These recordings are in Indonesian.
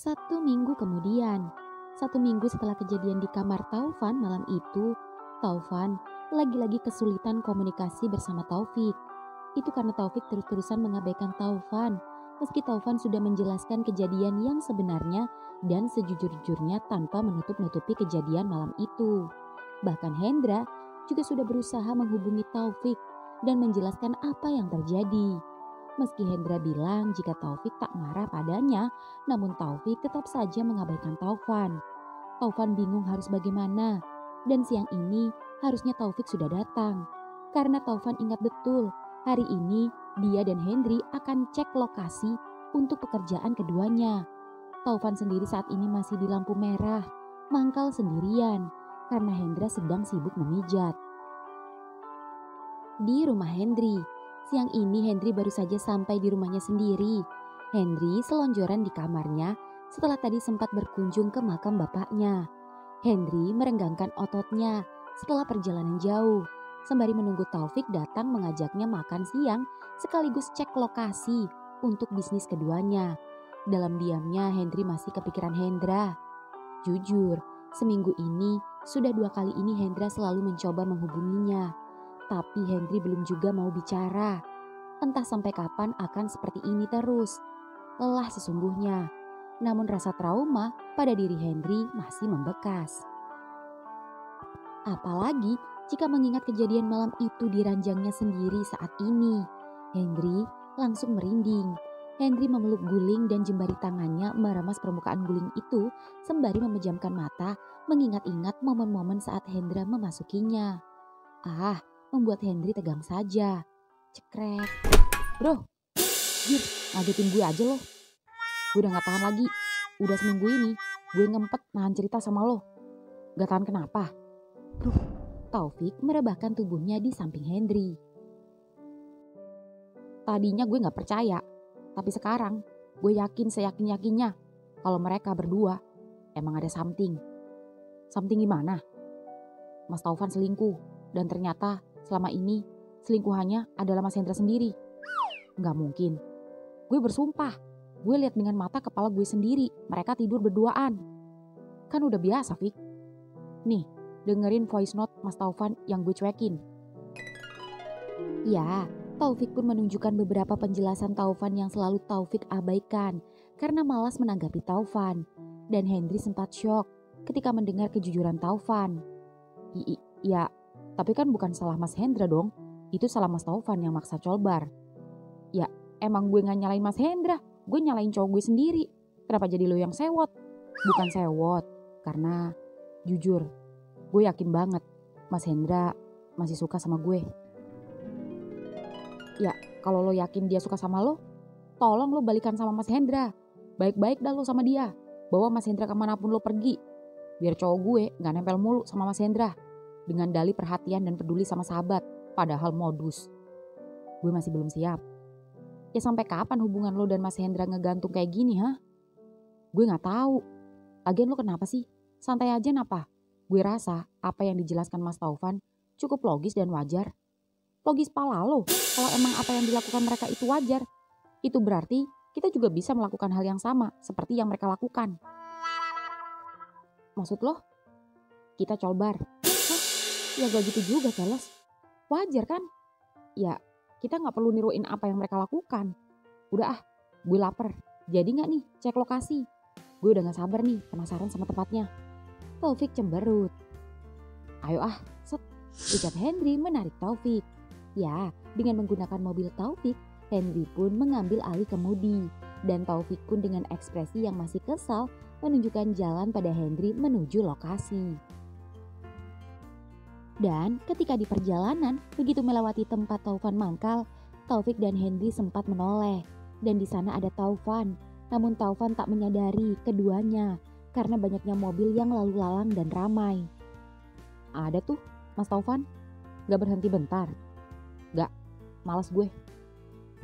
1 minggu kemudian, 1 minggu setelah kejadian di kamar Taufan malam itu, Taufan lagi-lagi kesulitan komunikasi bersama Taufik. Itu karena Taufik terus-terusan mengabaikan Taufan, meski Taufan sudah menjelaskan kejadian yang sebenarnya dan sejujur-jujurnya tanpa menutup-nutupi kejadian malam itu. Bahkan Hendra juga sudah berusaha menghubungi Taufik dan menjelaskan apa yang terjadi. Meski Hendra bilang jika Taufik tak marah padanya, namun Taufik tetap saja mengabaikan Taufan. Taufan bingung harus bagaimana, dan siang ini harusnya Taufik sudah datang. Karena Taufan ingat betul, hari ini dia dan Hendri akan cek lokasi untuk pekerjaan keduanya. Taufan sendiri saat ini masih di lampu merah, mangkal sendirian, karena Hendra sedang sibuk memijat. Di rumah Hendri, siang ini Hendri baru saja sampai di rumahnya sendiri. Hendri selonjoran di kamarnya setelah tadi sempat berkunjung ke makam bapaknya. Hendri merenggangkan ototnya setelah perjalanan jauh, sembari menunggu Taufik datang mengajaknya makan siang sekaligus cek lokasi untuk bisnis keduanya. Dalam diamnya Hendri masih kepikiran Hendra. Jujur, seminggu ini sudah 2 kali ini Hendra selalu mencoba menghubunginya. Tapi Hendri belum juga mau bicara. Entah sampai kapan akan seperti ini terus. Lelah sesungguhnya. Namun rasa trauma pada diri Hendri masih membekas. Apalagi jika mengingat kejadian malam itu di ranjangnya sendiri saat ini. Hendri langsung merinding. Hendri memeluk guling dan jemari tangannya meremas permukaan guling itu sembari memejamkan mata mengingat-ingat momen-momen saat Hendra memasukinya. Membuat Hendri tegang saja. Cekrek. Bro, jir, ngagetin gue aja loh. Gue udah gak tahan lagi. Udah seminggu ini gue ngempet nahan cerita sama lo. Gak tahan kenapa? Taufik merebahkan tubuhnya di samping Hendri. Tadinya gue gak percaya. Tapi sekarang gue yakin seyakin-yakinnya kalau mereka berdua emang ada something. Something gimana? Mas Taufan selingkuh dan ternyata selama ini selingkuhannya adalah Mas Hendra sendiri. Gak mungkin. Gue bersumpah. Gue lihat dengan mata kepala gue sendiri. Mereka tidur berduaan. Kan udah biasa, Fik. Nih, dengerin voice note Mas Taufan yang gue cuekin. Ya, Taufik pun menunjukkan beberapa penjelasan Taufan yang selalu Taufik abaikan karena malas menanggapi Taufan. Dan Hendri sempat syok ketika mendengar kejujuran Taufan. Ya, tapi kan bukan salah Mas Hendra dong. Itu salah Mas Taufan yang maksa colbar. Ya, emang gue gak nyalain Mas Hendra. Gue nyalain cowok gue sendiri. Kenapa jadi lo yang sewot? Bukan sewot. Karena jujur, gue yakin banget Mas Hendra masih suka sama gue. Ya, kalau lo yakin dia suka sama lo, tolong lo balikan sama Mas Hendra. Baik-baik dah lo sama dia. Bawa Mas Hendra kemanapun lo pergi. Biar cowok gue gak nempel mulu sama Mas Hendra. Dengan dalih perhatian dan peduli sama sahabat. Padahal modus. Gue masih belum siap. Ya sampai kapan hubungan lo dan Mas Hendra ngegantung kayak gini, ha? Gue gak tahu. Lagian lo kenapa sih? Santai aja napa? Gue rasa apa yang dijelaskan Mas Taufan cukup logis dan wajar. Logis pala lo. Kalau emang apa yang dilakukan mereka itu wajar. Itu berarti kita juga bisa melakukan hal yang sama seperti yang mereka lakukan. Maksud lo? Kita colbar. Ya gak gitu juga, Keles. Wajar kan? Ya, kita gak perlu niruin apa yang mereka lakukan. Udah gue lapar. Jadi gak nih cek lokasi? Gue udah gak sabar nih penasaran sama tempatnya. Taufik cemberut. Ayo set. Ucap Hendri menarik Taufik. Ya, dengan menggunakan mobil Taufik, Hendri pun mengambil alih kemudi. Dan Taufik pun dengan ekspresi yang masih kesal menunjukkan jalan pada Hendri menuju lokasi. Dan ketika di perjalanan, begitu melewati tempat Taufan mangkal, Taufik dan Hendri sempat menoleh. Dan di sana ada Taufan. Namun Taufan tak menyadari keduanya karena banyaknya mobil yang lalu lalang dan ramai. Ada tuh Mas Taufan, gak berhenti bentar. Gak, malas gue.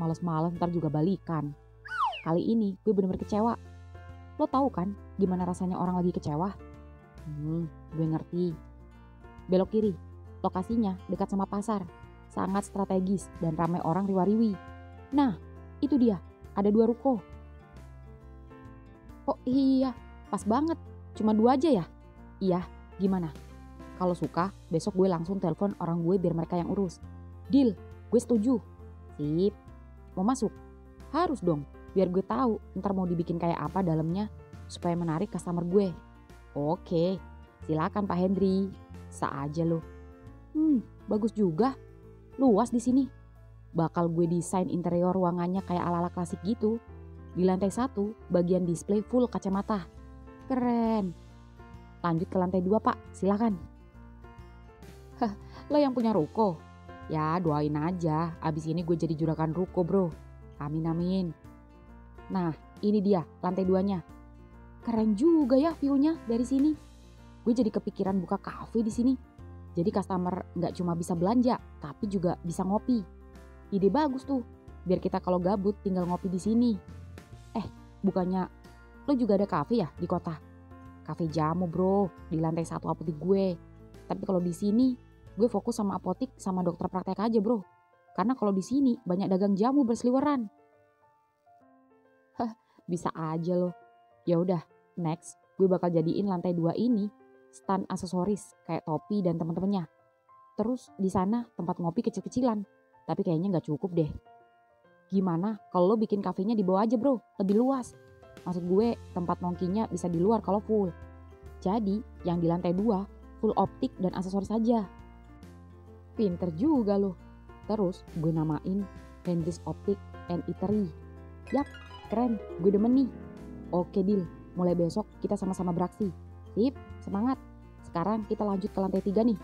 Malas-malas ntar juga balikan. Kali ini gue bener-bener kecewa. Lo tahu kan gimana rasanya orang lagi kecewa? Gue ngerti. Belok kiri, lokasinya dekat sama pasar. Sangat strategis dan ramai orang riwa-riwi. Nah, itu dia, ada 2 ruko. Oh iya, pas banget. Cuma 2 aja ya? Iya, gimana? Kalau suka, besok gue langsung telepon orang gue biar mereka yang urus. Deal, gue setuju. Sip, mau masuk? Harus dong, biar gue tahu ntar mau dibikin kayak apa dalamnya supaya menarik customer gue. Oke, silakan Pak Hendri. Sa aja lo. Bagus juga. Luas di sini. Bakal gue desain interior ruangannya kayak ala-ala klasik gitu. Di lantai 1, bagian display full kacamata. Keren. Lanjut ke lantai 2 Pak, silakan. Hah, lo yang punya ruko? Ya doain aja, abis ini gue jadi juragan ruko bro. Amin amin. Nah ini dia lantai 2-nya. Keren juga ya view-nya dari sini. Gue jadi kepikiran buka cafe di sini. Jadi customer nggak cuma bisa belanja, tapi juga bisa ngopi. Ide bagus tuh. Biar kita kalau gabut tinggal ngopi di sini. Bukannya lo juga ada cafe ya di kota? Cafe jamu bro, di lantai 1 apotik gue. Tapi kalau di sini gue fokus sama apotik sama dokter praktek aja bro. Karena kalau di sini banyak dagang jamu berseliweran. Bisa aja lo. Ya udah, next gue bakal jadiin lantai 2 ini stand aksesoris kayak topi dan teman-temannya. Terus di sana tempat ngopi kecil-kecilan. Tapi kayaknya nggak cukup deh. Gimana kalau lo bikin kafenya di bawah aja bro, lebih luas. Maksud gue tempat nongkinya bisa di luar kalau full. Jadi yang di lantai 2 full optik dan aksesoris saja. Pinter juga lo. Terus gue namain Hendris Optik and Eatery. Yap, keren, gue demen nih. Oke deal, mulai besok kita sama-sama beraksi. Sip, semangat. Sekarang kita lanjut ke lantai 3 nih.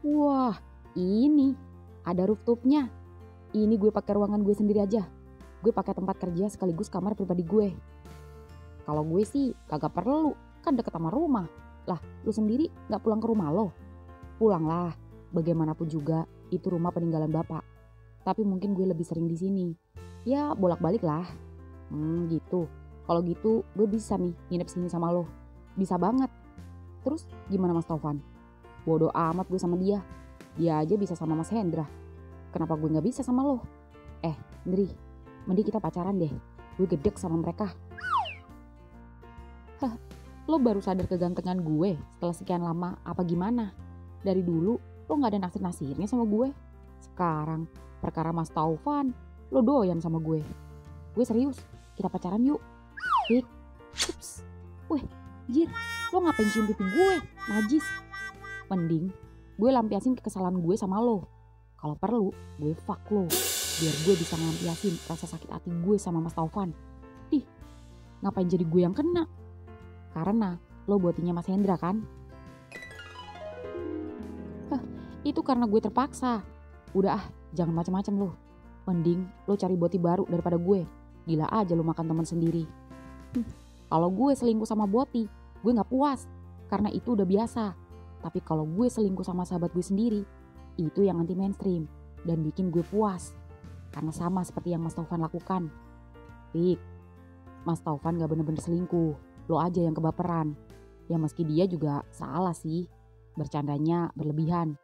Wah, ini ada rooftopnya. Ini gue pakai ruangan gue sendiri aja. Gue pakai tempat kerja sekaligus kamar pribadi gue. Kalau gue sih kagak perlu, kan deket sama rumah. Lah, lu sendiri gak pulang ke rumah lo? Pulang lah, bagaimanapun juga itu rumah peninggalan bapak. Tapi mungkin gue lebih sering di sini. Ya bolak-balik lah. Gitu. Kalau gitu gue bisa nih nginep sini sama lo. Bisa banget. Terus gimana Mas Taufan? Bodoh amat gue sama dia. Dia aja bisa sama Mas Hendra. Kenapa gue gak bisa sama lo? Hendri, mending kita pacaran deh. Gue gedek sama mereka. Lo baru sadar kegantengan gue setelah sekian lama apa gimana? Dari dulu lo gak ada naksir-naksirnya sama gue. Sekarang perkara Mas Taufan, lo doyan sama gue. Gue serius, kita pacaran yuk. Hik, ups. Weh, jir, lo ngapain cium pipi gue? Najis. Mending gue lampiasin kekesalan gue sama lo. Kalau perlu, gue fuck lo. Biar gue bisa ngelampiasin rasa sakit hati gue sama Mas Taufan. Ih, ngapain jadi gue yang kena? Karena lo botinya Mas Hendra kan? Itu karena gue terpaksa. Udah jangan macam-macam lo. Mending lo cari boti baru daripada gue. Gila aja lo makan teman sendiri. Kalau gue selingkuh sama boti, gue gak puas. Karena itu udah biasa. Tapi kalau gue selingkuh sama sahabat gue sendiri, itu yang anti mainstream dan bikin gue puas. Karena sama seperti yang Mas Taufan lakukan. Pik, Mas Taufan gak bener-bener selingkuh. Lo aja yang kebaperan. Ya meski dia juga salah sih. Bercandanya berlebihan.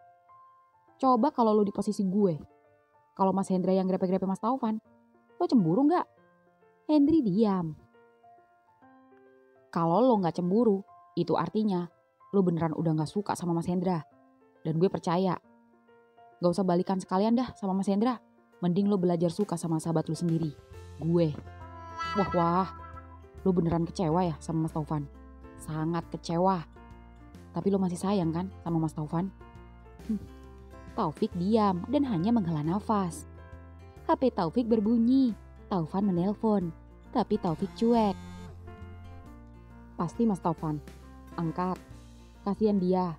Coba kalau lo di posisi gue. Kalau Mas Hendra yang grepe-grepe Mas Taufan, lo cemburu gak? Hendri diam. Kalau lo gak cemburu, itu artinya lo beneran udah gak suka sama Mas Hendra. Dan gue percaya. Gak usah balikan sekalian dah sama Mas Hendra. Mending lo belajar suka sama sahabat lo sendiri. Gue. Wah. Lo beneran kecewa ya sama Mas Taufan? Sangat kecewa. Tapi lo masih sayang kan sama Mas Taufan? Taufik diam dan hanya menghela nafas. HP Taufik berbunyi. Taufan menelpon. Tapi Taufik cuek. Pasti Mas Taufan. Angkat. Kasihan dia.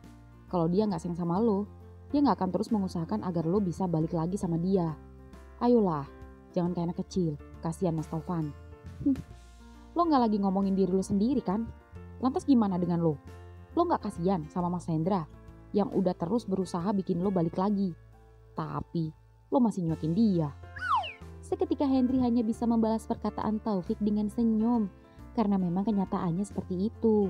Kalau dia gak sayang sama lo, dia gak akan terus mengusahakan agar lo bisa balik lagi sama dia. Ayolah, jangan kayak anak kecil. Kasihan Mas Taufan. Lo gak lagi ngomongin diri lo sendiri kan? Lantas gimana dengan lo? Lo gak kasihan sama Mas Hendra yang udah terus berusaha bikin lo balik lagi. Tapi lo masih nyuekin dia. Seketika Hendri hanya bisa membalas perkataan Taufik dengan senyum. Karena memang kenyataannya seperti itu.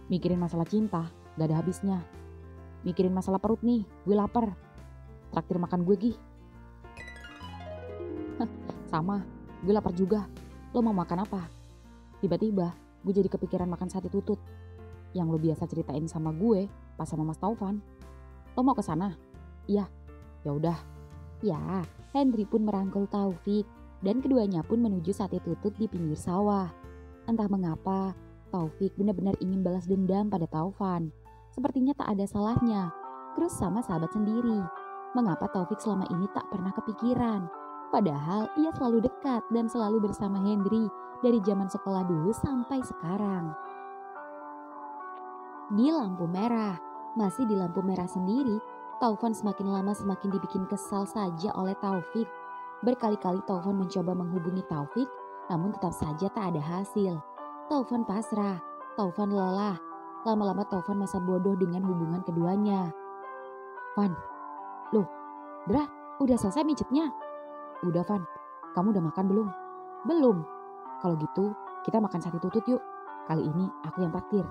Mikirin masalah cinta gak ada habisnya. Mikirin masalah perut nih, gue lapar. Traktir makan gue Gih. Sama, gue lapar juga. Lo mau makan apa? Tiba-tiba gue jadi kepikiran makan sate tutut yang lo biasa ceritain sama gue pas sama Mas Taufan. Lo mau ke sana? Iya. Ya udah. Ya, Hendri pun merangkul Taufik dan keduanya pun menuju sate tutut di pinggir sawah. Entah mengapa, Taufik benar-benar ingin balas dendam pada Taufan. Sepertinya tak ada salahnya. Terus sama sahabat sendiri. Mengapa Taufik selama ini tak pernah kepikiran? Padahal ia selalu dekat dan selalu bersama Hendri dari zaman sekolah dulu sampai sekarang. Di lampu merah, masih di lampu merah sendiri, Taufan semakin lama semakin dibikin kesal saja oleh Taufik. Berkali-kali Taufan mencoba menghubungi Taufik, namun tetap saja tak ada hasil. Taufan pasrah, Taufan lelah. Lama-lama Taufan masa bodoh dengan hubungan keduanya. Van, loh, Dra, udah selesai mijetnya? Udah Van, kamu udah makan belum? Belum. Kalau gitu, kita makan sate tutut yuk. Kali ini aku yang traktir.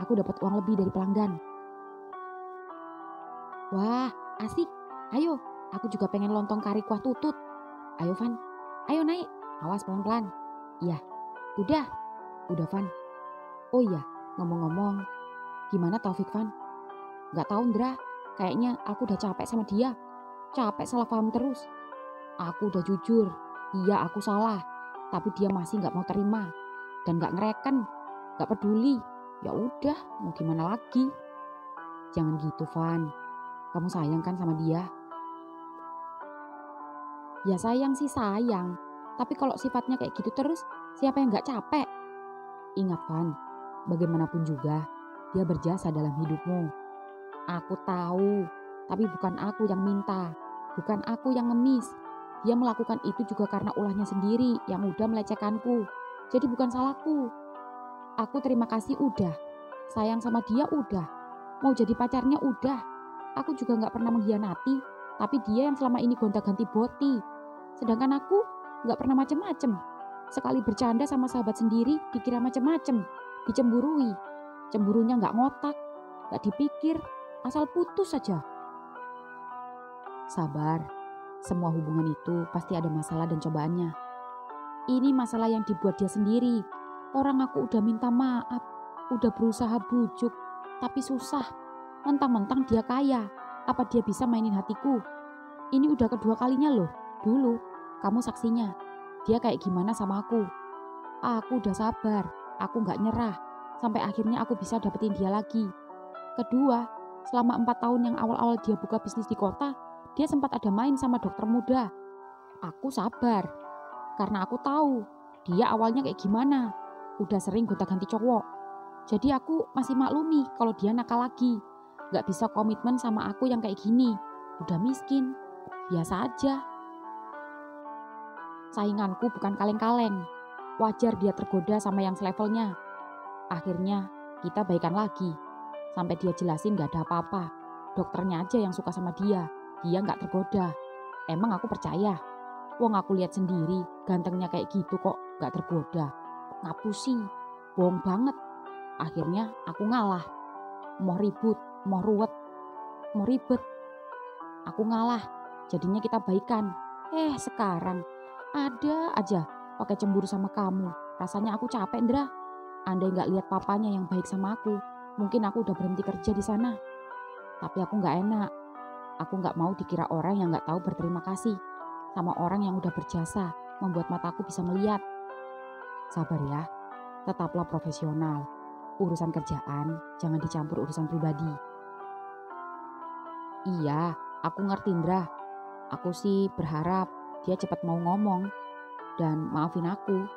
Aku dapat uang lebih dari pelanggan. Wah, asik. Ayo, aku juga pengen lontong kari kuah tutut. Ayo Van, ayo naik. Awas pelan-pelan. Iya, udah Van. Oh iya, ngomong-ngomong, gimana Taufik Van? Gak tahu Ndra, kayaknya aku udah capek sama dia. Capek salah paham terus. Aku udah jujur, iya aku salah. Tapi dia masih gak mau terima. Dan gak ngereken, gak peduli. Ya udah, mau gimana lagi? Jangan gitu Van. Kamu sayang kan sama dia? Ya sayang sih sayang. Tapi kalau sifatnya kayak gitu terus, siapa yang gak capek? Ingat Van, bagaimanapun juga, dia berjasa dalam hidupmu. Aku tahu, tapi bukan aku yang minta. Bukan aku yang ngemis. Dia melakukan itu juga karena ulahnya sendiri yang udah melecehkanku. Jadi bukan salahku. Aku terima kasih udah. Sayang sama dia udah. Mau jadi pacarnya udah. Aku juga gak pernah mengkhianati, tapi dia yang selama ini gonta-ganti boti. Sedangkan aku gak pernah macem-macem. Sekali bercanda sama sahabat sendiri dikira macem-macem, dicemburui. Cemburunya gak ngotak, gak dipikir, asal putus saja. Sabar, semua hubungan itu pasti ada masalah dan cobaannya. Ini masalah yang dibuat dia sendiri. Orang aku udah minta maaf, udah berusaha bujuk, tapi susah. Mentang-mentang dia kaya, apa dia bisa mainin hatiku? Ini udah kedua kalinya loh. Dulu, kamu saksinya. Dia kayak gimana sama aku. Aku udah sabar, aku gak nyerah. Sampai akhirnya aku bisa dapetin dia lagi. Kedua, selama 4 tahun yang awal-awal dia buka bisnis di kota, dia sempat ada main sama dokter muda. Aku sabar, karena aku tahu dia awalnya kayak gimana. Udah sering gonta-ganti cowok. Jadi aku masih maklumi kalau dia nakal lagi. Gak bisa komitmen sama aku yang kayak gini. Udah miskin, biasa aja. Sainganku bukan kaleng-kaleng. Wajar dia tergoda sama yang selevelnya. Akhirnya kita baikan lagi. Sampai dia jelasin gak ada apa-apa. Dokternya aja yang suka sama dia. Dia gak tergoda. Emang aku percaya. Wong aku lihat sendiri, gantengnya kayak gitu kok gak tergoda. Ngapusi, bohong banget. Akhirnya aku ngalah. Mau ribut, mau ruwet, mau ribet. Aku ngalah, jadinya kita baikan. Sekarang ada aja pakai cemburu sama kamu. Rasanya aku capek, Ndra. Andai gak lihat papanya yang baik sama aku, mungkin aku udah berhenti kerja di sana. Tapi aku gak enak. Aku gak mau dikira orang yang gak tahu berterima kasih sama orang yang udah berjasa membuat mataku bisa melihat. Sabar ya, tetaplah profesional. Urusan kerjaan jangan dicampur urusan pribadi. Iya, aku ngerti Ndra. Aku sih berharap dia cepat mau ngomong dan maafin aku.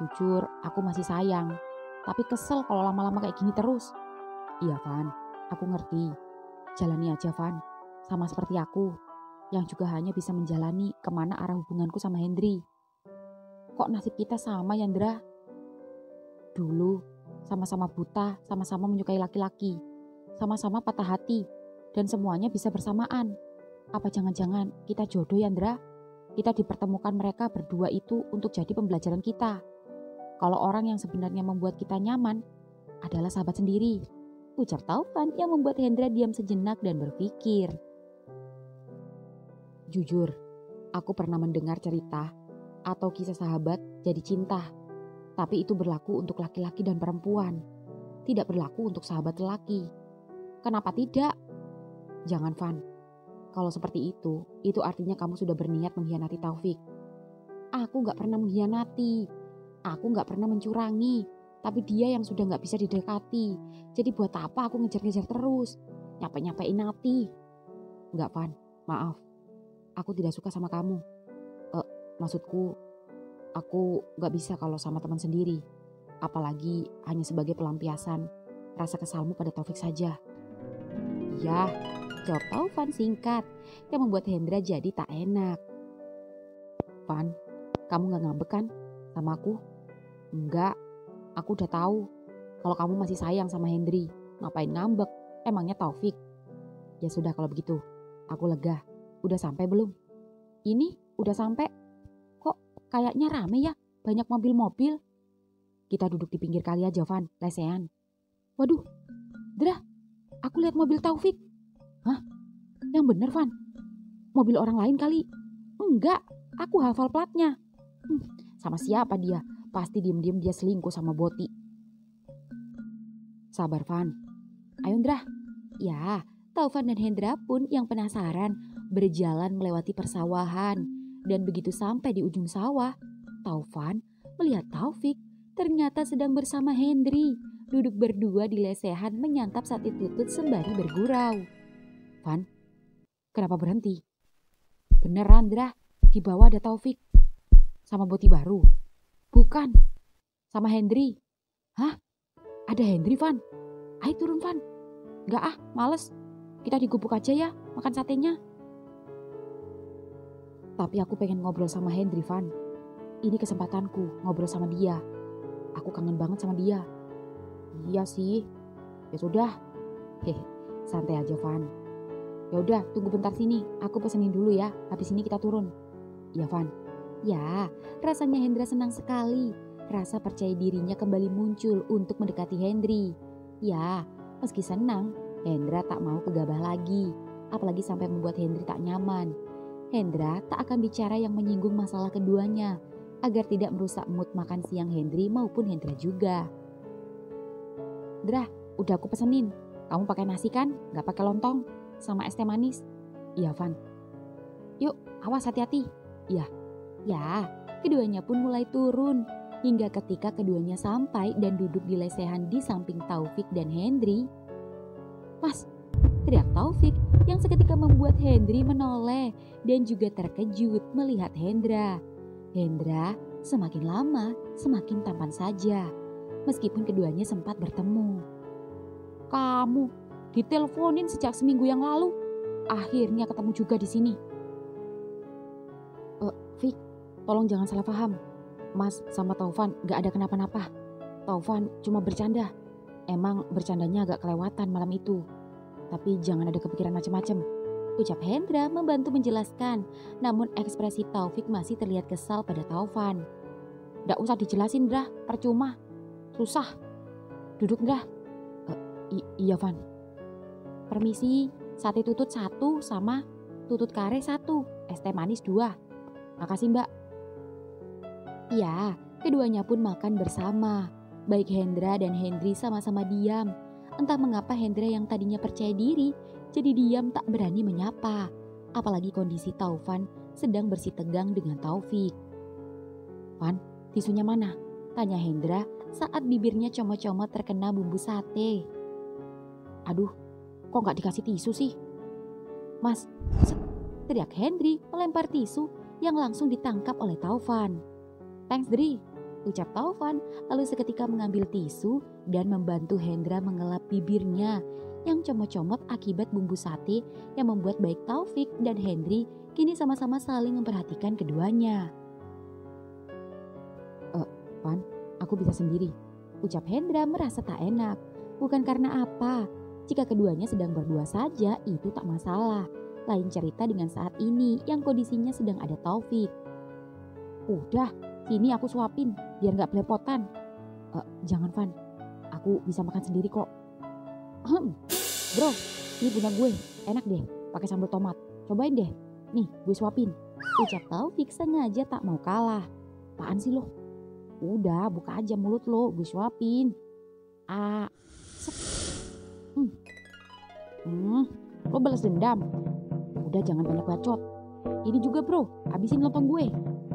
Jujur, aku masih sayang. Tapi kesel kalau lama-lama kayak gini terus. Iya Van, aku ngerti. Jalani aja Van, sama seperti aku. Yang juga hanya bisa menjalani kemana arah hubunganku sama Hendri. Kok nasib kita sama ya Ndra? Dulu, sama-sama buta, sama-sama menyukai laki-laki. Sama-sama patah hati. Dan semuanya bisa bersamaan. Apa jangan-jangan kita jodoh ya Ndra? Kita dipertemukan mereka berdua itu untuk jadi pembelajaran kita. Kalau orang yang sebenarnya membuat kita nyaman adalah sahabat sendiri. Ucap Taufan yang membuat Hendra diam sejenak dan berpikir. Jujur, aku pernah mendengar cerita atau kisah sahabat jadi cinta. Tapi itu berlaku untuk laki-laki dan perempuan. Tidak berlaku untuk sahabat lelaki. Kenapa tidak? Jangan, Van. Kalau seperti itu artinya kamu sudah berniat mengkhianati Taufik. Aku gak pernah mengkhianati. Aku gak pernah mencurangi. Tapi dia yang sudah gak bisa didekati. Jadi buat apa aku ngejar-ngejar terus? Nyampe-nyampein hati. Enggak, Van. Maaf. Aku tidak suka sama kamu. Maksudku, aku gak bisa kalau sama teman sendiri. Apalagi hanya sebagai pelampiasan rasa kesalmu pada Taufik saja. Ya, jawab Taufan singkat yang membuat Hendra jadi tak enak. Van, kamu gak ngambek kan sama aku? Enggak, aku udah tahu kalau kamu masih sayang sama Hendri. Ngapain ngambek? Emangnya Taufik? Ya sudah kalau begitu, aku lega. Udah sampai belum? Ini udah sampai. Kok kayaknya rame ya? Banyak mobil-mobil. Kita duduk di pinggir kali aja, Van. Lesehan. Waduh, Dra, aku lihat mobil Taufik. Hah? Yang bener, Van? Mobil orang lain kali? Enggak, aku hafal platnya. Sama siapa dia? Pasti diem-diem dia selingkuh sama Boti. Sabar, Van. Ayo, Dra. Ya, Taufan dan Hendra pun yang penasaran berjalan melewati persawahan. Dan begitu sampai di ujung sawah, Taufan melihat Taufik ternyata sedang bersama Hendri. Duduk berdua di lesehan menyantap sate tutut sembari bergurau. Van, kenapa berhenti? Beneran, Dra, di bawah ada Taufik. Sama Boti baru? Bukan, sama Hendri. Hah? Ada Hendri, Van? Ayo turun, Van. Enggak males. Kita di gubuk aja ya, makan satenya. Tapi aku pengen ngobrol sama Hendri, Van. Ini kesempatanku ngobrol sama dia. Aku kangen banget sama dia. Iya sih. Ya sudah. Santai aja, Van. Ya udah, tunggu bentar sini. Aku pesenin dulu ya. Habis ini kita turun. Iya, Van. Ya, rasanya Hendra senang sekali. Rasa percaya dirinya kembali muncul untuk mendekati Hendri. Ya, meski senang, Hendra tak mau gegabah lagi. Apalagi sampai membuat Hendri tak nyaman. Hendra tak akan bicara yang menyinggung masalah keduanya, agar tidak merusak mood makan siang Hendri maupun Hendra juga. Dra, udah aku pesenin. Kamu pakai nasi kan? Gak pakai lontong? Sama es teh manis? Iya, Van. Yuk, awas hati-hati. Iya. Ya, keduanya pun mulai turun. Hingga ketika keduanya sampai dan duduk di lesehan di samping Taufik dan Hendri. Mas, teriak Taufik yang seketika membuat Hendri menoleh dan juga terkejut melihat Hendra. Hendra semakin lama semakin tampan saja. Meskipun keduanya sempat bertemu. Kamu diteleponin sejak seminggu yang lalu. Akhirnya ketemu juga di sini. Fik, tolong jangan salah paham. Mas sama Taufan gak ada kenapa-napa. Taufan cuma bercanda. Emang bercandanya agak kelewatan malam itu. Tapi jangan ada kepikiran macam-macam. Ucap Hendra membantu menjelaskan. Namun ekspresi Taufik masih terlihat kesal pada Taufan. Gak usah dijelasin, Dra. Percuma. Susah. Duduk, Dra. Iya, Van. Permisi, sate tutut 1 sama tutut kare 1, es teh manis 2. Makasih, Mbak. Iya, keduanya pun makan bersama. Baik Hendra dan Hendri sama-sama diam. Entah mengapa Hendra yang tadinya percaya diri, jadi diam tak berani menyapa. Apalagi kondisi Taufan sedang bersitegang dengan Taufik. Van, tisunya mana? Tanya Hendra saat bibirnya comot-comot terkena bumbu sate. Aduh, kok gak dikasih tisu sih? Mas, teriak Hendri melempar tisu yang langsung ditangkap oleh Taufan. Thanks, Dri, ucap Taufan lalu seketika mengambil tisu dan membantu Hendra mengelap bibirnya yang comot-comot akibat bumbu sate yang membuat baik Taufik dan Hendri kini sama-sama saling memperhatikan keduanya. Van, aku bisa sendiri, ucap Hendra merasa tak enak. Bukan karena apa, jika keduanya sedang berdua saja itu tak masalah. Lain cerita dengan saat ini yang kondisinya sedang ada Taufik. Udah, sini aku suapin biar gak belepotan. Jangan, Van, aku bisa makan sendiri kok. Bro, ini punya gue, enak deh, pakai sambal tomat. Cobain deh, nih gue suapin. ucap Taufik sengaja tak mau kalah. Apaan sih lo? Udah buka aja mulut lo, gue suapin. Ah, sep. Lo balas dendam. Udah jangan banyak bacot. Ini juga bro, habisin lontong gue,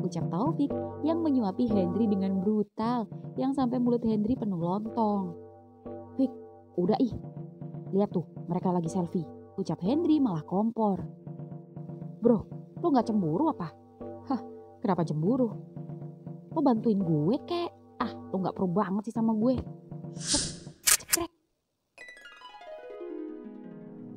ucap Taufik yang menyuapi Hendri dengan brutal yang sampai mulut Hendri penuh lontong. Fik, udah ih, lihat tuh mereka lagi selfie, ucap Hendri malah kompor. Bro, lo gak cemburu apa? Hah, kenapa cemburu? Lo bantuin gue kek? Ah, lo gak perlu banget sih sama gue. Cekrek.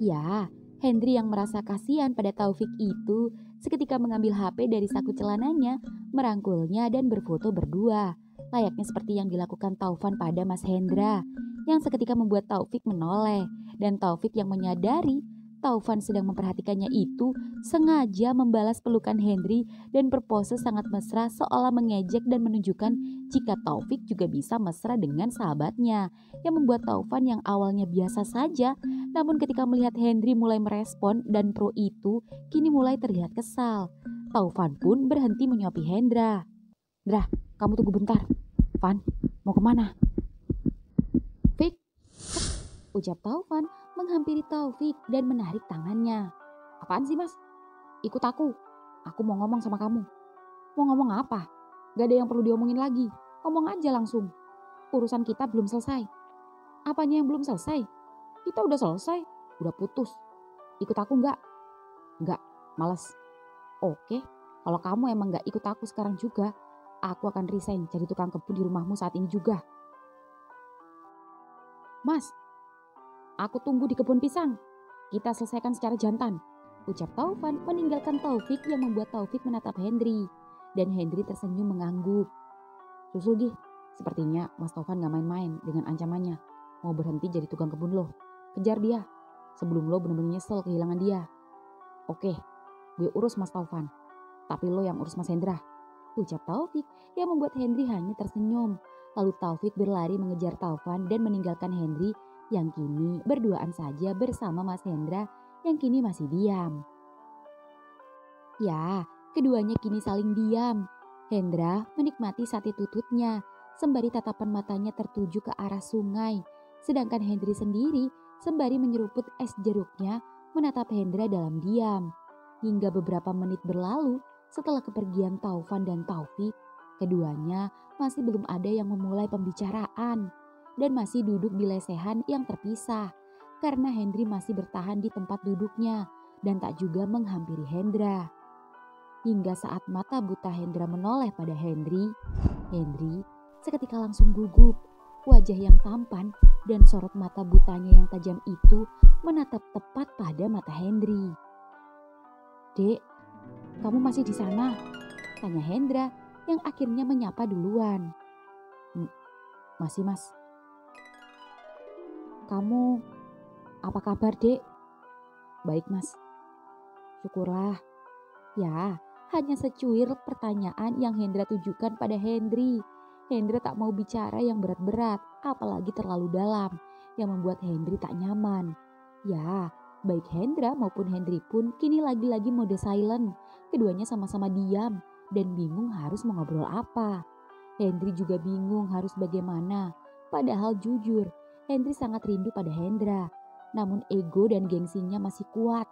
Ya, Hendri yang merasa kasihan pada Taufik itu seketika mengambil HP dari saku celananya, merangkulnya dan berfoto berdua. Layaknya seperti yang dilakukan Taufan pada Mas Hendra, yang seketika membuat Taufik menoleh. Dan Taufik yang menyadari Taufan sedang memperhatikannya itu sengaja membalas pelukan Hendri dan berpose sangat mesra seolah mengejek dan menunjukkan jika Taufik juga bisa mesra dengan sahabatnya. Yang membuat Taufan yang awalnya biasa saja, namun ketika melihat Hendri mulai merespon dan pro itu, kini mulai terlihat kesal. Taufan pun berhenti menyuapi Hendra. Dra, kamu tunggu bentar. Van, mau kemana? Fik, ucap Taufan menghampiri Taufik dan menarik tangannya. Apaan sih mas? Ikut aku mau ngomong sama kamu. Mau ngomong apa? Gak ada yang perlu diomongin lagi, ngomong aja langsung. Urusan kita belum selesai. Apanya yang belum selesai? Kita udah selesai, udah putus. Ikut aku gak? Gak, males. Oke, kalau kamu emang gak ikut aku sekarang juga, aku akan resign jadi tukang kebun di rumahmu saat ini juga. Mas, aku tunggu di kebun pisang. Kita selesaikan secara jantan, ucap Taufan meninggalkan Taufik yang membuat Taufik menatap Hendri. Dan Hendri tersenyum mengangguk. Susul Gih, sepertinya Mas Taufan gak main-main dengan ancamannya. Mau berhenti jadi tukang kebun lo. Kejar dia, sebelum lo benar-benar nyesel kehilangan dia. Oke, gue urus Mas Taufan. Tapi lo yang urus Mas Hendra, ucap Taufik yang membuat Hendri hanya tersenyum. Lalu Taufik berlari mengejar Taufan dan meninggalkan Hendri yang kini berduaan saja bersama Mas Hendra yang kini masih diam. Ya, keduanya kini saling diam. Hendra menikmati sate tututnya sembari tatapan matanya tertuju ke arah sungai. Sedangkan Hendri sendiri sembari menyeruput es jeruknya menatap Hendra dalam diam. Hingga beberapa menit berlalu setelah kepergian Taufan dan Taufik, keduanya masih belum ada yang memulai pembicaraan dan masih duduk di lesehan yang terpisah karena Hendri masih bertahan di tempat duduknya dan tak juga menghampiri Hendra. Hingga saat mata buta Hendra menoleh pada Hendri seketika langsung gugup. Wajah yang tampan dan sorot mata butanya yang tajam itu menatap tepat pada mata Hendri. Dek, kamu masih di sana? Tanya Hendra yang akhirnya menyapa duluan. Masih mas. Kamu apa kabar dek? Baik mas. Syukurlah. Ya, hanya secuil pertanyaan yang Hendra tujukan pada Hendri. Hendra tak mau bicara yang berat-berat, apalagi terlalu dalam, yang membuat Hendri tak nyaman. Ya, baik Hendra maupun Hendri pun kini lagi-lagi mode silent. Keduanya sama-sama diam dan bingung harus mengobrol apa. Hendri juga bingung harus bagaimana. Padahal jujur, Hendri sangat rindu pada Hendra. Namun ego dan gengsinya masih kuat.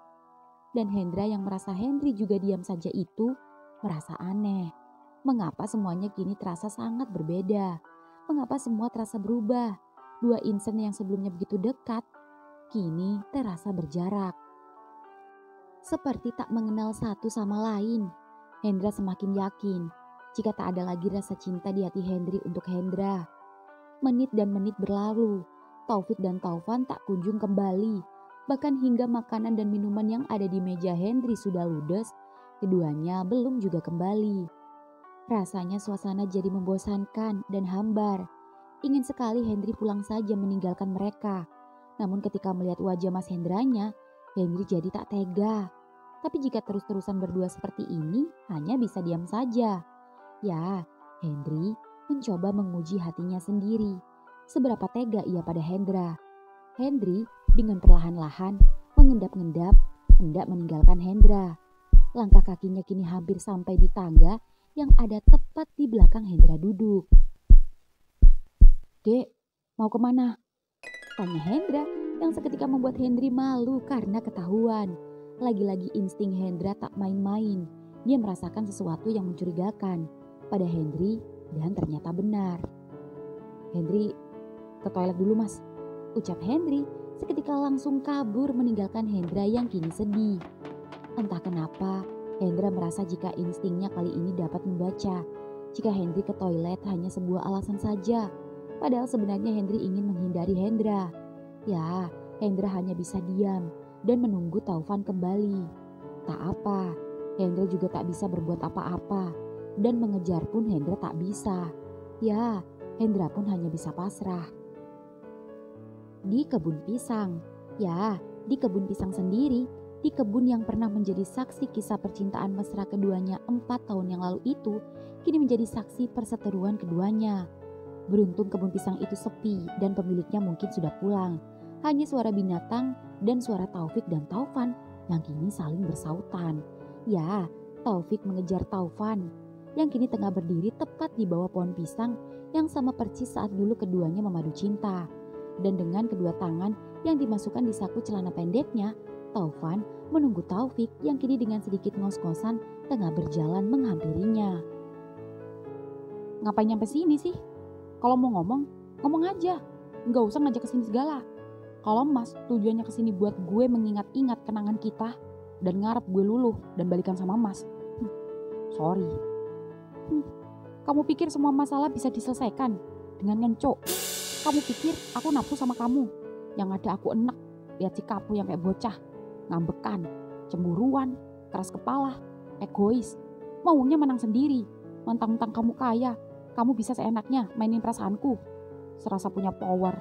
Dan Hendra yang merasa Hendri juga diam saja itu merasa aneh. Mengapa semuanya kini terasa sangat berbeda? Mengapa semua terasa berubah? Dua insan yang sebelumnya begitu dekat, kini terasa berjarak. Seperti tak mengenal satu sama lain. Hendra semakin yakin jika tak ada lagi rasa cinta di hati Hendri untuk Hendra. Menit dan menit berlalu, Taufik dan Taufan tak kunjung kembali. Bahkan hingga makanan dan minuman yang ada di meja Hendri sudah ludes, keduanya belum juga kembali. Rasanya suasana jadi membosankan dan hambar. Ingin sekali Hendri pulang saja meninggalkan mereka. Namun ketika melihat wajah Mas Hendranya, Hendri jadi tak tega. Tapi jika terus-terusan berdua seperti ini, hanya bisa diam saja. Ya, Hendri mencoba menguji hatinya sendiri. Seberapa tega ia pada Hendra. Hendri dengan perlahan-lahan mengendap-endap hendak meninggalkan Hendra. Langkah kakinya kini hampir sampai di tangga yang ada tepat di belakang Hendra duduk. "Dek, mau kemana?" tanya Hendra yang seketika membuat Hendri malu karena ketahuan. Lagi-lagi insting Hendra tak main-main. Dia merasakan sesuatu yang mencurigakan pada Hendri dan ternyata benar. "Hendri, ke toilet dulu mas," ucap Hendri seketika langsung kabur meninggalkan Hendra yang kini sedih. Entah kenapa, Hendra merasa jika instingnya kali ini dapat membaca. Jika Hendri ke toilet hanya sebuah alasan saja. Padahal sebenarnya Hendri ingin menghindari Hendra. Ya, Hendra hanya bisa diam dan menunggu Taufan kembali. Tak apa, Hendra juga tak bisa berbuat apa-apa. Dan mengejar pun Hendra tak bisa. Ya, Hendra pun hanya bisa pasrah. Di kebun pisang. Ya, di kebun pisang sendiri. Di kebun yang pernah menjadi saksi kisah percintaan mesra keduanya 4 tahun yang lalu itu, kini menjadi saksi perseteruan keduanya. Beruntung kebun pisang itu sepi dan pemiliknya mungkin sudah pulang. Hanya suara binatang dan suara Taufik dan Taufan yang kini saling bersautan. Ya, Taufik mengejar Taufan yang kini tengah berdiri tepat di bawah pohon pisang yang sama persis saat dulu keduanya memadu cinta. Dan dengan kedua tangan yang dimasukkan di saku celana pendeknya, Taufan menunggu Taufik yang kini dengan sedikit ngos-ngosan tengah berjalan menghampirinya. "Ngapain nyampe sini sih? Kalau mau ngomong, ngomong aja. Nggak usah ngajak kesini segala. Kalau mas tujuannya kesini buat gue mengingat-ingat kenangan kita dan ngarep gue luluh dan balikan sama mas. Sorry. Kamu pikir semua masalah bisa diselesaikan dengan ngencok? Kamu pikir aku nafsu sama kamu? Yang ada aku enek lihat sikapmu yang kayak bocah. Ngambekan, cemburuan, keras kepala, egois. Maunya menang sendiri. Mentang-mentang kamu kaya, kamu bisa seenaknya mainin perasaanku. Serasa punya power.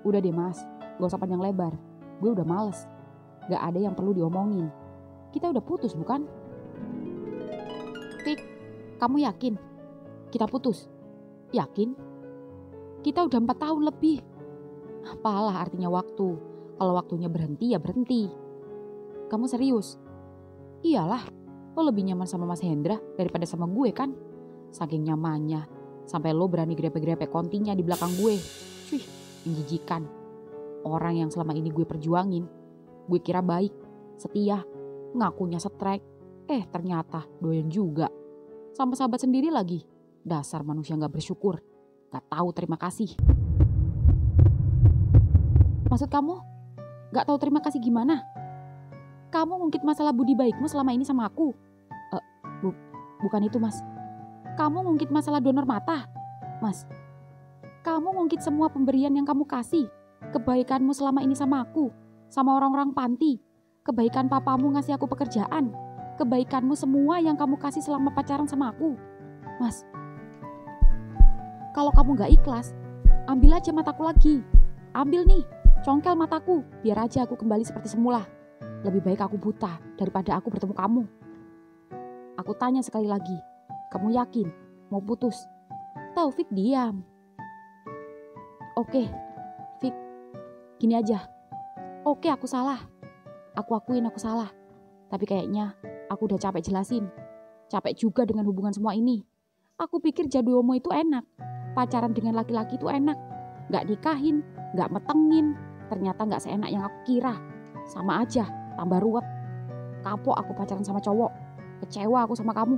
Udah deh mas, gak usah panjang lebar. Gue udah males. Gak ada yang perlu diomongin. Kita udah putus bukan? Fik, kamu yakin? Kita putus? Yakin? Kita udah 4 tahun lebih. Apalah artinya waktu? Kalau waktunya berhenti ya berhenti. Kamu serius? Iyalah, lo lebih nyaman sama Mas Hendra daripada sama gue kan? Saking nyamannya, sampai lo berani grepe-grepe kontinya di belakang gue. Cuy, menjijikan. Orang yang selama ini gue perjuangin, gue kira baik, setia, ngakunya strike. Ternyata doyan juga. Sama sahabat sendiri lagi. Dasar manusia gak bersyukur, gak tahu terima kasih. Maksud kamu, gak tahu terima kasih gimana? Kamu ngungkit masalah budi baikmu selama ini sama aku. Bukan itu mas. Kamu ngungkit masalah donor mata. Mas, kamu ngungkit semua pemberian yang kamu kasih. Kebaikanmu selama ini sama aku. Sama orang-orang panti. Kebaikan papamu ngasih aku pekerjaan. Kebaikanmu semua yang kamu kasih selama pacaran sama aku. Mas, kalau kamu gak ikhlas, ambil aja mataku lagi. Ambil nih, congkel mataku. Biar aja aku kembali seperti semula. Lebih baik aku buta daripada aku bertemu kamu. Aku tanya sekali lagi, kamu yakin mau putus? Taufik diam. Oke, Fik, gini aja. Oke, aku salah. Aku akuin aku salah. Tapi kayaknya aku udah capek jelasin. Capek juga dengan hubungan semua ini. Aku pikir jaduomo itu enak. Pacaran dengan laki-laki itu enak. Gak nikahin, gak metengin. Ternyata gak seenak yang aku kira. Sama aja. Tambah ruwet. Kapok aku pacaran sama cowok. Kecewa aku sama kamu.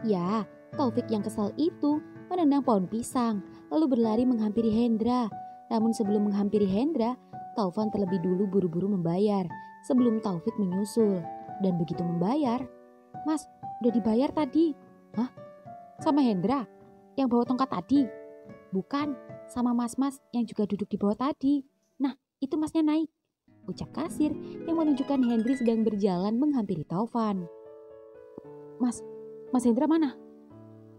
Ya, Taufik yang kesal itu menendang pohon pisang, lalu berlari menghampiri Hendra. Namun sebelum menghampiri Hendra, Taufan terlebih dulu buru-buru membayar sebelum Taufik menyusul. Dan begitu membayar, "Mas, udah dibayar tadi." "Hah? Sama Hendra yang bawa tongkat tadi?" "Bukan, sama mas-mas yang juga duduk di bawah tadi. Nah, itu masnya naik," ucap kasir yang menunjukkan Hendri sedang berjalan menghampiri Taufan. Mas Hendra mana?"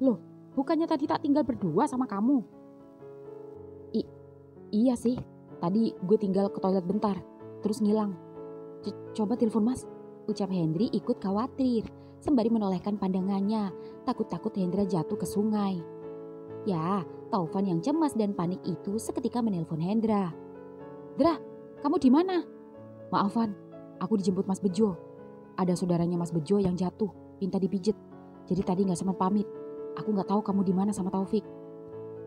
"Loh, bukannya tadi tak tinggal berdua sama kamu?" Iya sih, tadi gue tinggal ke toilet bentar, terus ngilang." Coba telepon mas," ucap Hendri ikut khawatir, sembari menolehkan pandangannya, takut-takut Hendra jatuh ke sungai. Ya, Taufan yang cemas dan panik itu seketika menelpon Hendra. "Dra, kamu di mana?" "Maaf Van, Aku dijemput Mas Bejo. Ada saudaranya Mas Bejo yang jatuh, minta dipijet. Jadi tadi gak sempat pamit. Aku gak tahu kamu di mana sama Taufik.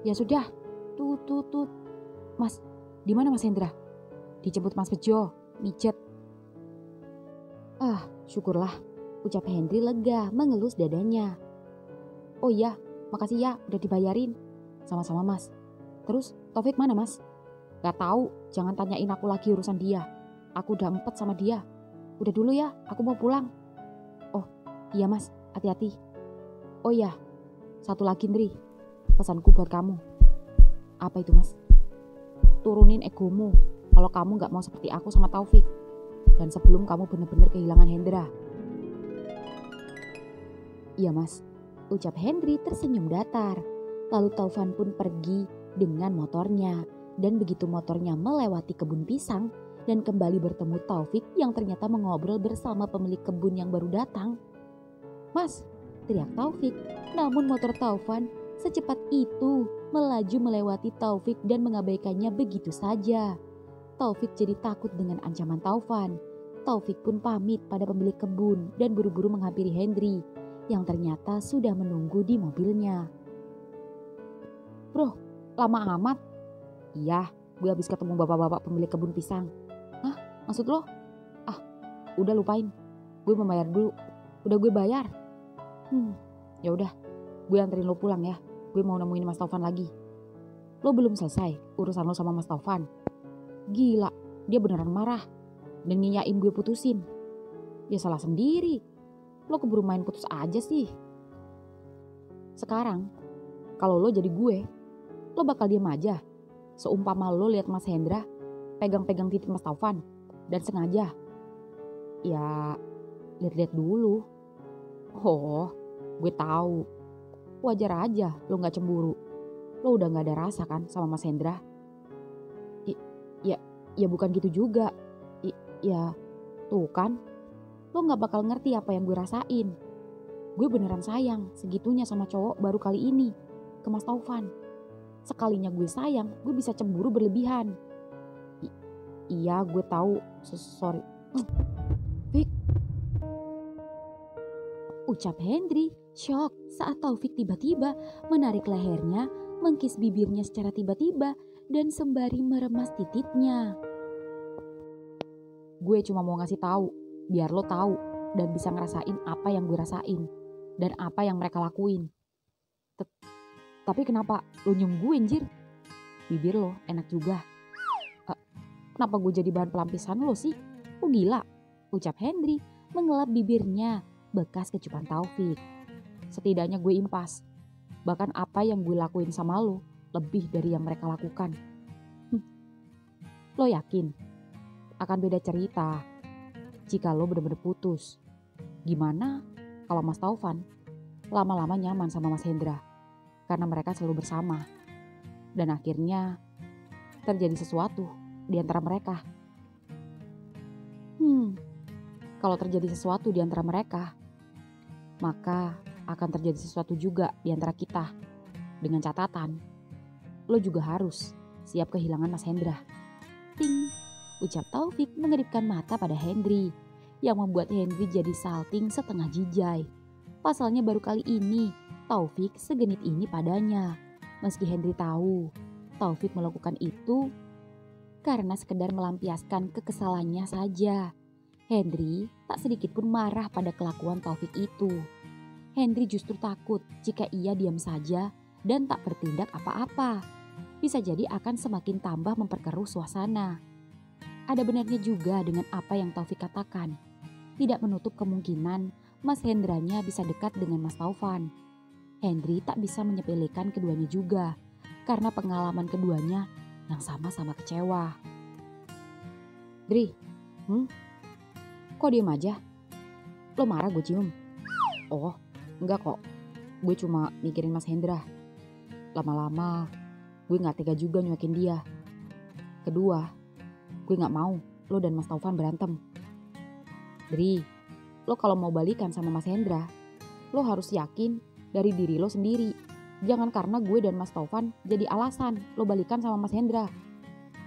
Ya sudah, tut. Mas, di mana Mas Hendra? Dijemput Mas Bejo, mijet. Syukurlah, ucap Hendri lega mengelus dadanya. Oh iya, makasih ya udah dibayarin. Sama-sama Mas. Terus Taufik mana Mas? Gak tahu, jangan tanyain aku lagi urusan dia. Aku udah empet sama dia. Udah dulu ya, aku mau pulang. Oh iya Mas, hati-hati. Oh iya, satu lagi Ndri, pesanku buat kamu. Apa itu Mas? Turunin egomu kalau kamu gak mau seperti aku sama Taufik. Dan sebelum kamu benar-benar kehilangan Hendra. Iya Mas, ucap Hendri tersenyum datar. Lalu Taufan pun pergi dengan motornya. Dan begitu motornya melewati kebun pisang dan kembali bertemu Taufik yang ternyata mengobrol bersama pemilik kebun yang baru datang. "Mas," teriak Taufik. Namun motor Taufan secepat itu melaju melewati Taufik dan mengabaikannya begitu saja. Taufik jadi takut dengan ancaman Taufan. Taufik pun pamit pada pemilik kebun dan buru-buru menghampiri Hendri yang ternyata sudah menunggu di mobilnya. "Bro, lama amat." "Iya, gue habis ketemu bapak-bapak pemilik kebun pisang." "Hah? Maksud lo?" Udah lupain. Gue membayar dulu. Udah gue bayar." Ya udah, gue anterin lo pulang ya. Gue mau nemuin Mas Taufan lagi." "Lo belum selesai urusan lo sama Mas Taufan?" "Gila, dia beneran marah dan nginyain gue putusin." "Ya salah sendiri. Lo keburu main putus aja sih." "Sekarang, kalau lo jadi gue, lo bakal diem aja. Seumpama lo lihat Mas Hendra pegang-pegang titik Mas Taufan dan sengaja. Ya, lihat-lihat dulu." "Oh, gue tahu. Wajar aja lo gak cemburu. Lo udah gak ada rasa kan sama Mas Hendra?" Ya bukan gitu juga. Ya, tuh kan. Lo gak bakal ngerti apa yang gue rasain. Gue beneran sayang segitunya sama cowok baru kali ini ke Mas Taufan. Sekalinya gue sayang, gue bisa cemburu berlebihan." Iya, gue tahu. Sorry." "Fik," ucap Hendri shock saat Taufik tiba-tiba menarik lehernya, mengkis bibirnya secara tiba-tiba dan sembari meremas titiknya. "Gue cuma mau ngasih tahu biar lo tahu dan bisa ngerasain apa yang gue rasain dan apa yang mereka lakuin. Tapi kenapa lo nyium gue anjir? Bibir lo enak juga. Kenapa gue jadi bahan pelampiasan lo sih? Lo gila?" ucap Hendri mengelap bibirnya bekas kecupan Taufik. "Setidaknya gue impas. Bahkan apa yang gue lakuin sama lo lebih dari yang mereka lakukan." "Lo yakin akan beda cerita jika lo bener-bener putus? Gimana kalau Mas Taufan lama-lama nyaman sama Mas Hendra karena mereka selalu bersama dan akhirnya terjadi sesuatu di antara mereka? Kalau terjadi sesuatu di antara mereka, maka akan terjadi sesuatu juga di antara kita. Dengan catatan, lo juga harus siap kehilangan Mas Hendra." "Ting," ucap Taufik mengeripkan mata pada Hendri, yang membuat Hendri jadi salting setengah jijai. Pasalnya baru kali ini Taufik segenit ini padanya. Meski Hendri tahu Taufik melakukan itu karena sekedar melampiaskan kekesalannya saja. Hendri tak sedikit pun marah pada kelakuan Taufik itu. Hendri justru takut jika ia diam saja dan tak bertindak apa-apa. Bisa jadi akan semakin tambah memperkeruh suasana. Ada benarnya juga dengan apa yang Taufik katakan. Tidak menutup kemungkinan Mas Hendranya bisa dekat dengan Mas Taufan. Hendri tak bisa menyepelekan keduanya juga, karena pengalaman keduanya yang sama-sama kecewa. "Dri, kok diem aja? Lo marah gue cium?" "Oh, enggak kok. Gue cuma mikirin Mas Hendra. Lama-lama gue gak tega juga nyuekin dia. Kedua, gue gak mau lo dan Mas Taufan berantem. Dri, lo kalau mau balikan sama Mas Hendra, lo harus yakin dari diri lo sendiri. Jangan karena gue dan Mas Taufan jadi alasan lo balikan sama Mas Hendra."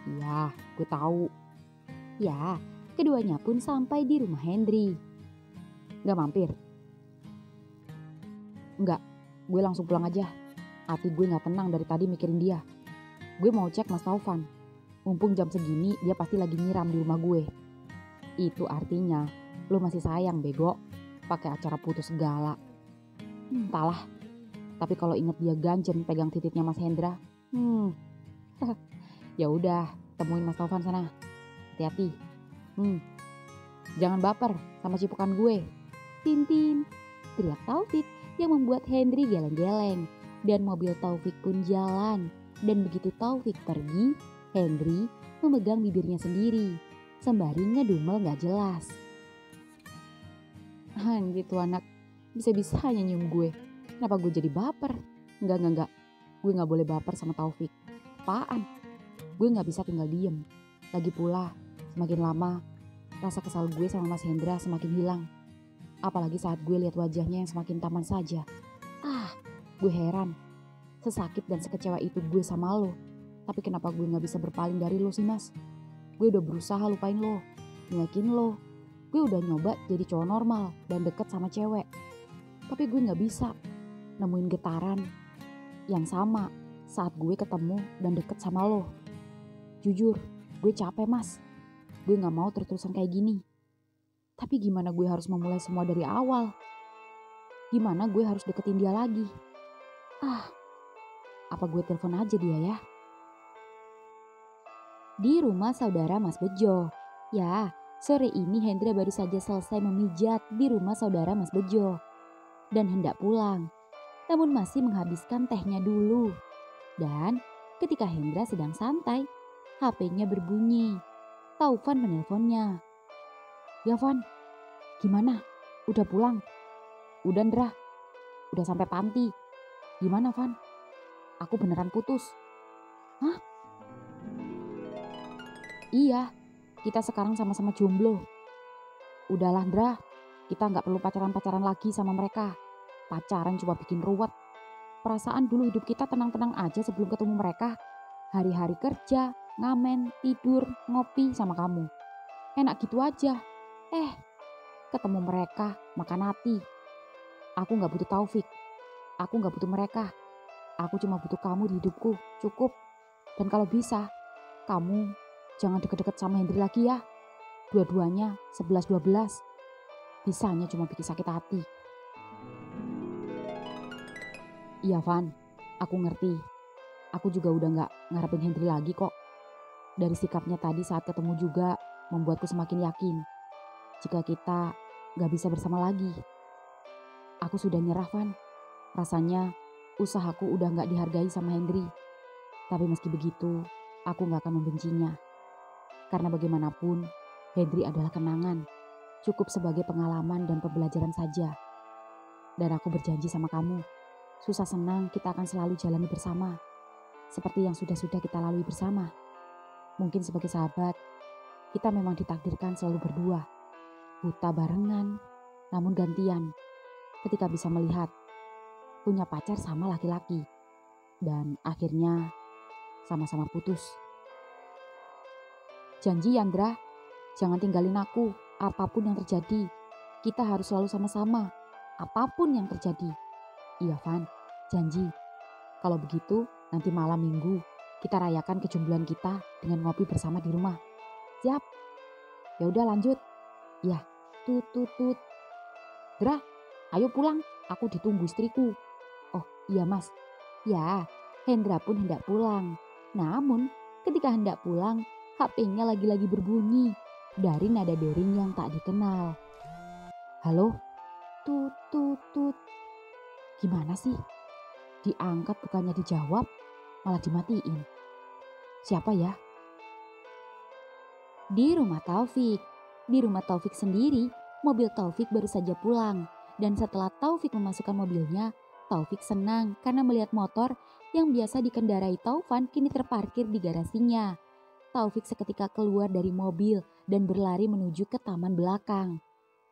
"Iya, gue tahu." "Ya, Keduanya pun sampai di rumah Hendri. Nggak mampir? Nggak, gue langsung pulang aja. Hati gue nggak tenang dari tadi mikirin dia. Gue mau cek Mas Taufan. Mumpung jam segini dia pasti lagi nyiram di rumah gue. Itu artinya lo masih sayang bego. Pakai acara putus segala. Entahlah. Tapi kalau inget dia ganjen pegang titiknya Mas Hendra. Ya udah, temuin Mas Taufan sana. Hati-hati. Jangan baper sama cipukan gue. Tintin, teriak Taufik yang membuat Hendri geleng-geleng. Dan mobil Taufik pun jalan. Dan begitu Taufik pergi, Hendri memegang bibirnya sendiri. Sembari ngedumel gak jelas. Gitu anak, bisa-bisanya nyium gue. Kenapa gue jadi baper? Enggak. Gue gak boleh baper sama Taufik. Apaan? Gue gak bisa tinggal diem. Lagi pula, semakin lama, rasa kesal gue sama Mas Hendra semakin hilang. Apalagi saat gue lihat wajahnya yang semakin tampan saja. Gue heran. Sesakit dan sekecewa itu gue sama lo. Tapi kenapa gue gak bisa berpaling dari lo sih Mas? Gue udah berusaha lupain lo, nyuekin lo. Gue udah nyoba jadi cowok normal dan deket sama cewek. Tapi gue gak bisa nemuin getaran yang sama saat gue ketemu dan deket sama lo. Jujur, gue capek Mas. Gue gak mau terus-terusan kayak gini. Tapi gimana gue harus memulai semua dari awal? Gimana gue harus deketin dia lagi? Apa gue telepon aja dia ya? Di rumah saudara Mas Bejo. Ya, sore ini Hendra baru saja selesai memijat di rumah saudara Mas Bejo. Dan hendak pulang. Namun masih menghabiskan tehnya dulu. Dan ketika Hendra sedang santai, HP-nya berbunyi. Taufan menelponnya. Ya Van, gimana? Udah pulang? Udah Ndra, udah sampai panti. Gimana Van? Aku beneran putus. Hah? Iya, kita sekarang sama-sama jomblo. Udahlah Ndra, kita gak perlu pacaran-pacaran lagi sama mereka. Pacaran cuma bikin ruwet. Perasaan dulu hidup kita tenang-tenang aja sebelum ketemu mereka. Hari-hari kerja, ngamen, tidur, ngopi sama kamu. Enak gitu aja. Ketemu mereka, makan hati. Aku gak butuh Taufik. Aku gak butuh mereka. Aku cuma butuh kamu di hidupku, cukup. Dan kalau bisa, kamu jangan deket-deket sama Hendri lagi ya. Dua-duanya 11-12. Bisanya cuma bikin sakit hati. Iya Van, aku ngerti. Aku juga udah gak ngarepin Hendri lagi kok. Dari sikapnya tadi saat ketemu juga membuatku semakin yakin. Jika kita gak bisa bersama lagi. Aku sudah nyerah Van. Rasanya usahaku udah gak dihargai sama Hendri. Tapi meski begitu, aku gak akan membencinya. Karena bagaimanapun, Hendri adalah kenangan. Cukup sebagai pengalaman dan pembelajaran saja. Dan aku berjanji sama kamu, susah senang kita akan selalu jalani bersama. Seperti yang sudah-sudah kita lalui bersama. Mungkin sebagai sahabat, kita memang ditakdirkan selalu berdua. Buta barengan, namun gantian. Ketika bisa melihat, punya pacar sama laki-laki. Dan akhirnya sama-sama putus. Janji Yandra, jangan tinggalin aku. Apapun yang terjadi, kita harus selalu sama-sama. Apapun yang terjadi. Iya Van, janji. Kalau begitu, nanti malam minggu kita rayakan kejombloan kita dengan ngopi bersama di rumah. Siap? Ya udah lanjut. Ya, tut. Dra, ayo pulang. Aku ditunggu istriku. Oh iya Mas. Ya, Hendra pun hendak pulang. Namun ketika hendak pulang, HP-nya lagi-lagi berbunyi dari nada dering yang tak dikenal. Halo? Tut. Gimana sih? Diangkat bukannya dijawab, malah dimatiin. Siapa ya? Di rumah Taufik. Di rumah Taufik sendiri, mobil Taufik baru saja pulang. Dan setelah Taufik memasukkan mobilnya, Taufik senang karena melihat motor yang biasa dikendarai Taufan kini terparkir di garasinya. Taufik seketika keluar dari mobil dan berlari menuju ke taman belakang.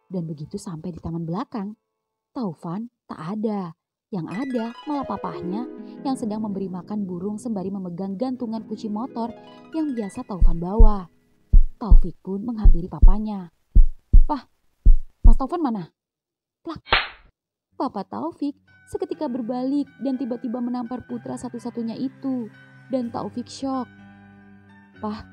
Dan begitu sampai di taman belakang, Taufan tak ada. Yang ada malah papahnya yang sedang memberi makan burung sembari memegang gantungan kunci motor yang biasa Taufan bawa. Taufik pun menghampiri papanya. "Pah, Mas Taufan mana?" Plak. Papa Taufik seketika berbalik dan tiba-tiba menampar putra satu-satunya itu. Dan Taufik syok. "Pah,